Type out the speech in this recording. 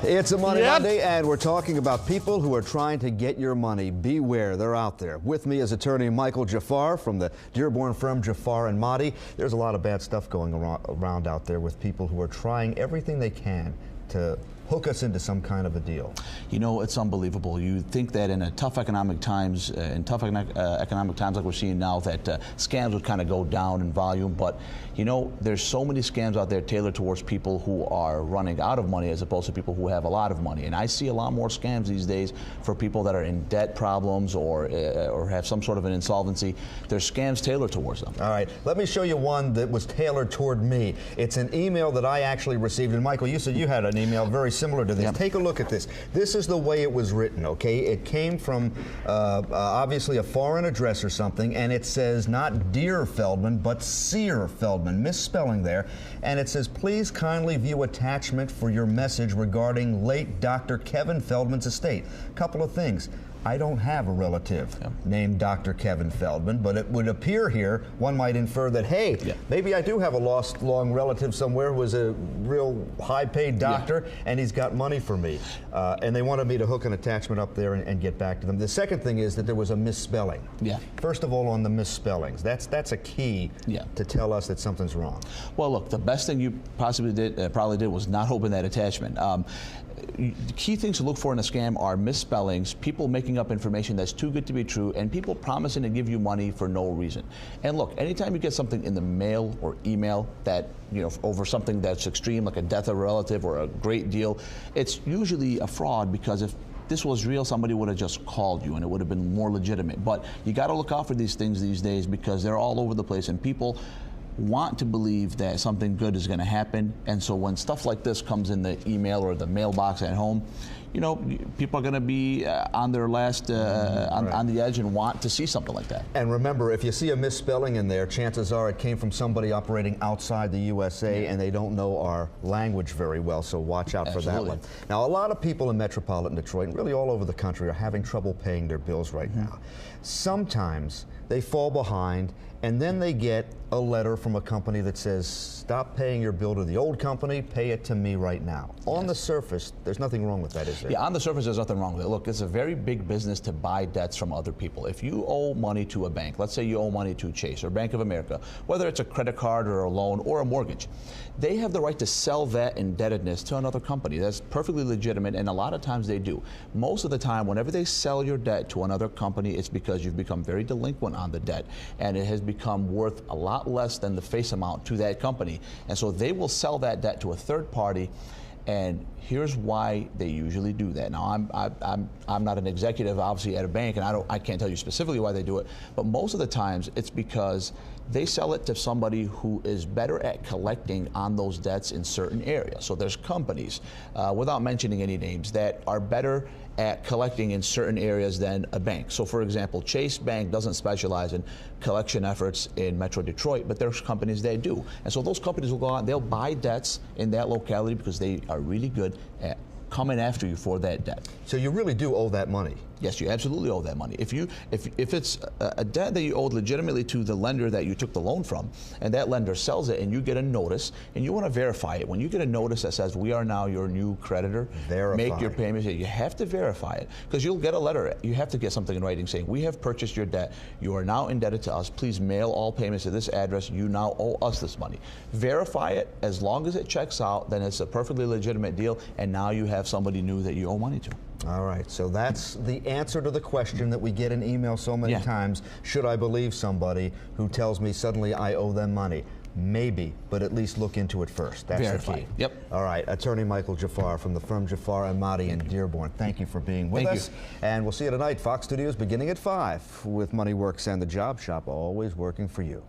It's a Money Monday, and we're talking about people who are trying to get your money. Beware, they're out there. With me is attorney Michael Jafar from the Dearborn firm Jafar and Mahdi. There's a lot of bad stuff going around out there with people who are trying everything they can to hook us into some kind of a deal. You know, it's unbelievable. You think that in tough economic times, economic times like we're seeing now, that scams would kind of go down in volume. But you know, there's so many scams out there tailored towards people who are running out of money as opposed to people who have a lot of money. And I see a lot more scams these days for people that are in debt problems or have some sort of an insolvency. There's scams tailored towards them. All right, let me show you one that was tailored toward me. It's an email that I actually received. And Michael, you said you had an email very similar to this. Yep. Take a look at this. This is the way it was written, okay? It came from obviously a foreign address or something, and it says not Dear Feldman, but Sear Feldman, misspelling there. And it says, please kindly view attachment for your message regarding late Dr. Kevin Feldman's estate. Couple of things. I don't have a relative named Dr. Kevin Feldman, but it would appear here, one might infer that, hey, maybe I do have a lost long relative somewhere who was a real high-paid doctor, and he's got money for me. And they wanted me to hook an attachment up there and get back to them. The second thing is that there was a misspelling. First of all, on the misspellings, that's a key to tell us that something's wrong. Well, look, the best thing you possibly probably did was not open that attachment. The key things to look for in a scam are misspellings, people making up information that's too good to be true, and people promising to give you money for no reason. And look, anytime you get something in the mail or email that, you know, over something that's extreme, like a death of a relative or a great deal, it's usually a fraud, because if this was real, somebody would have just called you and it would have been more legitimate. But you got to look out for these things these days, because they're all over the place and people want to believe that something good is going to happen. And so when stuff like this comes in the email or the mailbox at home, you know, people are going to be on their last, on the edge and want to see something like that. And remember, if you see a misspelling in there, chances are it came from somebody operating outside the USA and they don't know our language very well, so watch out for that one. Now, a lot of people in metropolitan Detroit, and really all over the country, are having trouble paying their bills right now. Sometimes they fall behind, and then they get a letter from a company that says, stop paying your bill to the old company, pay it to me right now. On the surface, there's nothing wrong with that, is there? Yeah, on the surface, there's nothing wrong with it. Look, it's a very big business to buy debts from other people. If you owe money to a bank, let's say you owe money to Chase or Bank of America, whether it's a credit card or a loan or a mortgage, they have the right to sell that indebtedness to another company. That's perfectly legitimate, and a lot of times they do. Most of the time, whenever they sell your debt to another company, it's because you've become very delinquent on the debt, and it has become worth a lot less than the face amount to that company. And so they will sell that debt to a third party. And here's why they usually do that. Now, I'm not an executive, obviously, at a bank, and I can't tell you specifically why they do it. But most of the times, it's because they sell it to somebody who is better at collecting on those debts in certain areas. So there's companies, without mentioning any names, that are better at collecting in certain areas than a bank. So, for example, Chase Bank doesn't specialize in collection efforts in Metro Detroit, but there's companies that do. And so those companies will go out and they'll buy debts in that locality because they are really good at coming after you for that debt. So you really do owe that money? Yes, you absolutely owe that money. If it's a debt that you owed legitimately to the lender that you took the loan from, and that lender sells it and you get a notice and you want to verify it, when you get a notice that says we are now your new creditor, make your payments, you have to verify it, because you'll get a letter. You have to get something in writing saying we have purchased your debt, you are now indebted to us, please mail all payments to this address, you now owe us this money. Verify it. As long as it checks out, then it's a perfectly legitimate deal, and now you have somebody new that you owe money to. All right, so that's the answer to the question that we get in email so many times. Should I believe somebody who tells me suddenly I owe them money? Maybe, but at least look into it first. That's the key. Yep. All right, attorney Michael Jafar from the firm Jafar and Mahdi in Dearborn. Thank you for being with us. And we'll see you tonight, Fox Studios, beginning at 5 with Money Works and the Job Shop, always working for you.